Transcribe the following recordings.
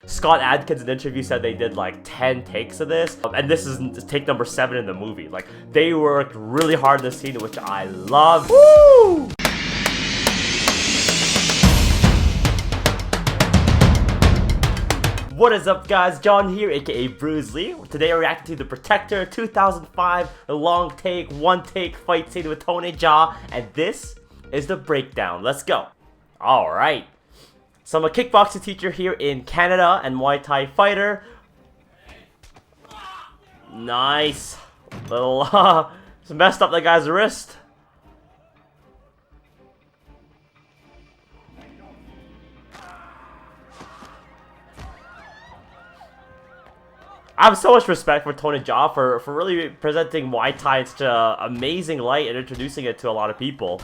Scott Adkins in an interview said they did like 10 takes of this, and this is take number 7 in the movie. Like, they worked really hard in this scene, which I love. Woo! What is up, guys? John here, aka Bruce Lee. Today we're reacting to The Protector 2005, the long take, one take fight scene with Tony Jaa, and this is the breakdown. Let's go. Alright. So I'm a kickboxing teacher here in Canada and Muay Thai fighter. Nice. Little, just messed up that guy's wrist. I have so much respect for Tony Jaa for really presenting Muay Thai in such an amazing light and introducing it to a lot of people.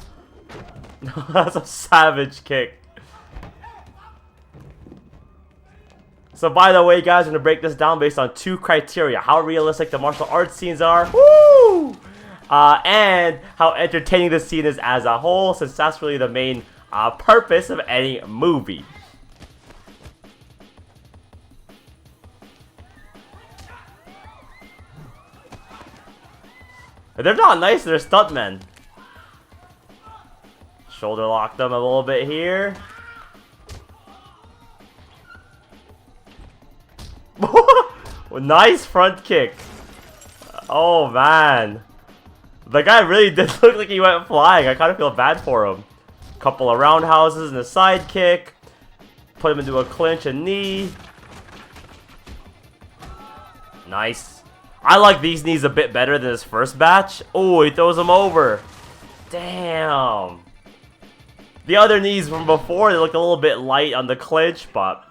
That's a savage kick. So by the way, guys, I'm going to break this down based on 2 criteria. How realistic the martial arts scenes are. Woo! And how entertaining the scene is as a whole, since that's really the main purpose of any movie. They're not nice, they're stuntmen. Shoulder lock them a little bit here. Nice front kick. Oh man. The guy really did look like he went flying. I kind of feel bad for him. Couple of roundhouses and a side kick. Put him into a clinch and knee. Nice. I like these knees a bit better than his first batch. Oh, he throws him over. Damn. The other knees from before, they look a little bit light on the clinch, but...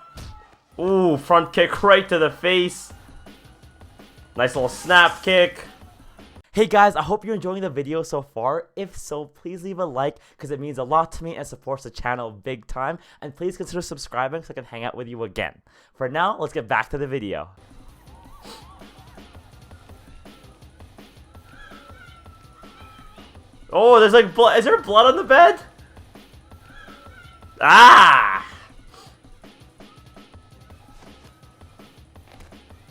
Ooh, front kick right to the face. Nice little snap kick. Hey guys, I hope you're enjoying the video so far. If so, please leave a like, because it means a lot to me and supports the channel big time. And please consider subscribing so I can hang out with you again. For now, let's get back to the video. Oh, there's like blood. Is there blood on the bed? Ah!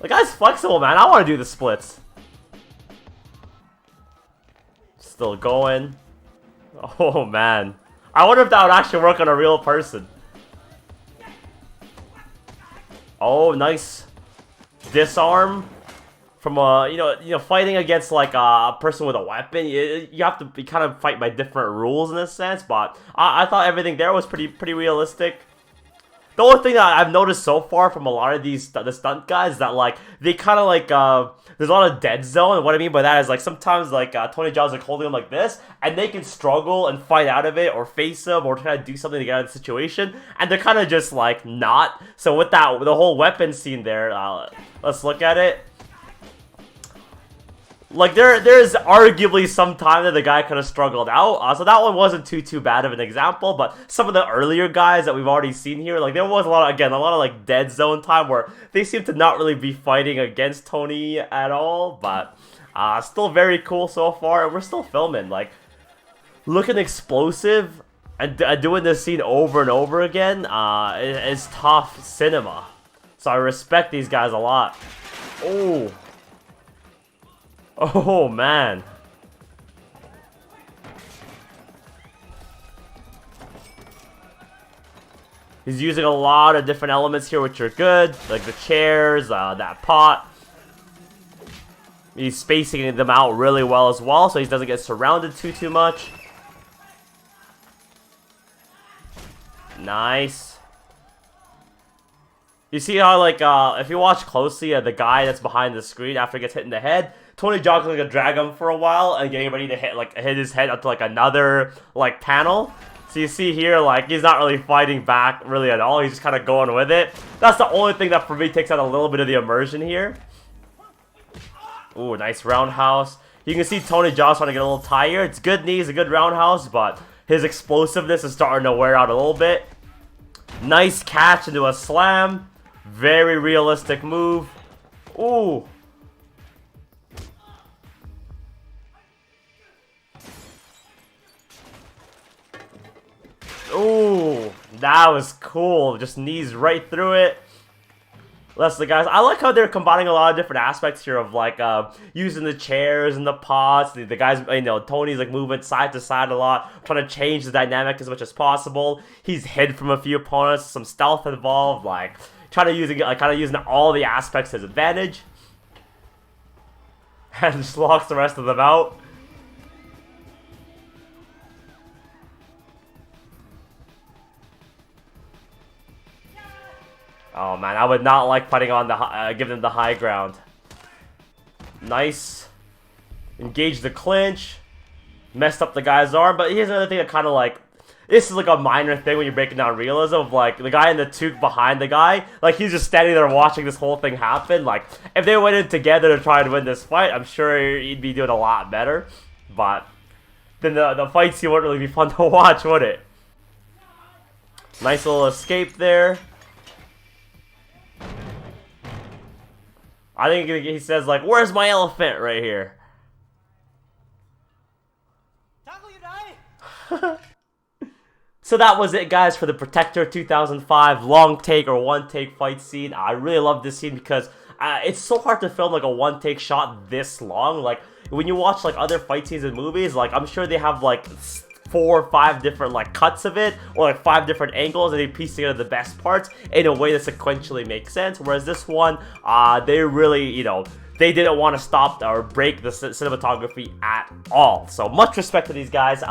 The guy's flexible, man. I want to do the splits. Still going. Oh, man. I wonder if that would actually work on a real person. Oh, nice. Disarm. From you know, fighting against like a person with a weapon, you have to be kind of fight by different rules in a sense. But I thought everything there was pretty realistic. The only thing that I've noticed so far from a lot of the stunt guys is that like they kind of like there's a lot of dead zone. And what I mean by that is like sometimes like Tony Jaa's like holding them like this, and they can struggle and fight out of it or face them or try to do something to get out of the situation, and they're kind of just like not. So with that, with the whole weapon scene there, let's look at it. Like, there's arguably some time that the guy could have struggled out. So that one wasn't too bad of an example. But some of the earlier guys that we've already seen here, like, there was a lot of like, dead zone time where they seem to not really be fighting against Tony at all. But still very cool so far. And we're still filming. Like, looking explosive and doing this scene over and over again is tough cinema. So I respect these guys a lot. Oh. Oh, man. He's using a lot of different elements here, which are good. Like the chairs, that pot. He's spacing them out really well as well, so he doesn't get surrounded too much. Nice. You see how, like, if you watch closely, the guy that's behind the screen after he gets hit in the head, Tony Jaa's gonna drag him for a while and getting ready to hit his head up to like another like panel. So you see here, like, he's not really fighting back really at all. He's just kind of going with it. That's the only thing that for me takes out a little bit of the immersion here. Ooh, nice roundhouse. You can see Tony Jaa starting to get a little tired. It's good knees, a good roundhouse, but his explosiveness is starting to wear out a little bit. Nice catch into a slam. Very realistic move. Ooh. Ooh, that was cool. Just knees right through it. Less the guys. I like how they're combining a lot of different aspects here of like using the chairs and the pots. The guys, you know, Tony's like moving side to side a lot, trying to change the dynamic as much as possible. He's hid from a few opponents, some stealth involved, like trying to kind of using all the aspects to his advantage, and just locks the rest of them out. Oh man, I would not like putting on the give them the high ground. Nice. Engage the clinch. Messed up the guy's arm, but here's another thing that kind of like, this is like a minor thing when you're breaking down realism of like the guy in the toque behind the guy, like he's just standing there watching this whole thing happen. Like if they went in together to try and win this fight, I'm sure he'd be doing a lot better. But then the fight scene wouldn't really be fun to watch, would it? Nice little escape there. I think he says like, "Where's my elephant?" right here. So that was it, guys, for the Protector 2005 long take or one take fight scene. I really love this scene because it's so hard to film like a one take shot this long. Like when you watch like other fight scenes in movies, like I'm sure they have like 4 or 5 different like cuts of it, or like 5 different angles, and they piece together the best parts in a way that sequentially makes sense. Whereas this one, they really, you know, they didn't want to stop or break the cinematography at all. So much respect to these guys.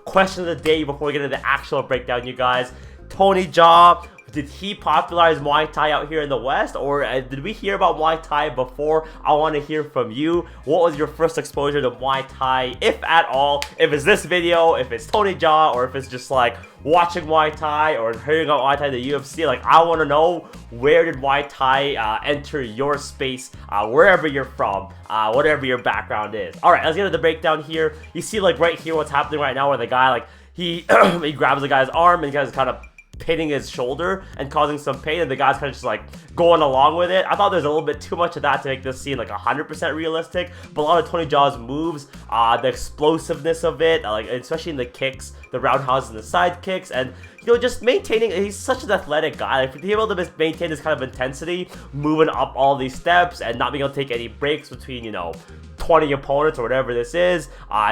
Question of the day before we get into the actual breakdown, you guys. Tony Jaa, did he popularize Muay Thai out here in the West, or did we hear about Muay Thai before? I want to hear from you. What was your first exposure to Muay Thai, if at all? If it's this video, if it's Tony Jaa, or if it's just like watching Muay Thai or hearing about Muay Thai in the UFC, like I want to know, where did Muay Thai enter your space, wherever you're from, whatever your background is. Alright, let's get into the breakdown here. You see like right here what's happening right now, where the guy like, he grabs the guy's arm and the guy's kind of hitting his shoulder and causing some pain, and the guy's kind of just like going along with it. I thought there's a little bit too much of that to make this scene like 100% realistic, but a lot of Tony Jaa's moves, the explosiveness of it, like especially in the kicks, the roundhouses and the side kicks, and you know, just maintaining, he's such an athletic guy, like to be able to maintain this kind of intensity, moving up all these steps and not being able to take any breaks between, you know, 20 opponents or whatever this is.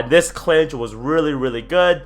This clinch was really, really good.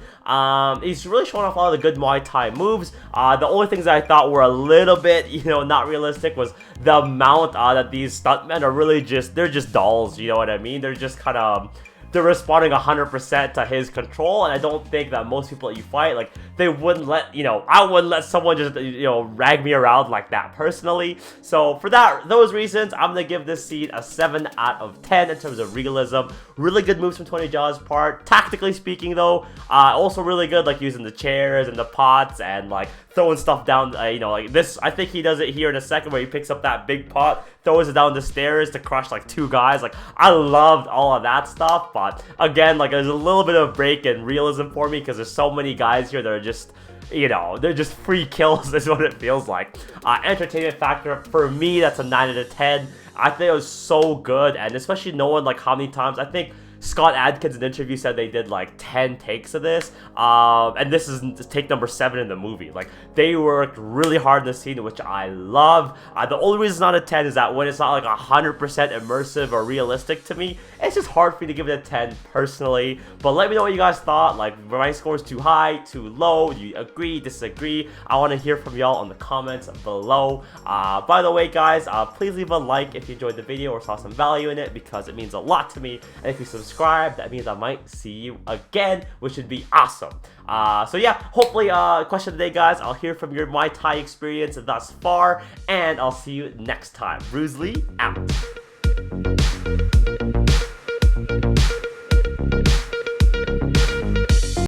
He's really showing off a lot of the good Muay Thai moves. The only things that I thought were a little bit, you know, not realistic was the amount that these stuntmen are really just, they're just dolls, you know what I mean? They're just kind of, they're responding 100% to his control, and I don't think that most people that you fight, like, they wouldn't let, you know, I wouldn't let someone just, you know, rag me around like that personally. So for those reasons, I'm gonna give this scene a 7 out of 10 in terms of realism. Really good moves from Tony Jaa's part. Tactically speaking though, also really good, like using the chairs and the pots and like throwing stuff down, you know, like this, I think he does it here in a second where he picks up that big pot, throws it down the stairs to crush like 2 guys. Like, I loved all of that stuff, but again, like there's a little bit of break in realism for me because there's so many guys here that are just, you know, they're just free kills is what it feels like. Entertainment factor, for me, that's a 9 out of 10. I think it was so good, and especially knowing like how many times, I think Scott Adkins in an interview said they did like 10 takes of this, and this is take number 7 in the movie. Like, they worked really hard in the scene, which I love. The only reason it's not a 10 is that when it's not like 100% immersive or realistic to me, it's just hard for me to give it a 10 personally. But let me know what you guys thought. Like, were my scores too high, too low? Do you agree, disagree? I want to hear from y'all in the comments below. By the way, guys, please leave a like if you enjoyed the video or saw some value in it, because it means a lot to me. And if you subscribe, that means I might see you again, which would be awesome. So yeah, hopefully, question of the day, guys. I'll hear from your Muay Thai experience thus far, and I'll see you next time. Bruce Lee out.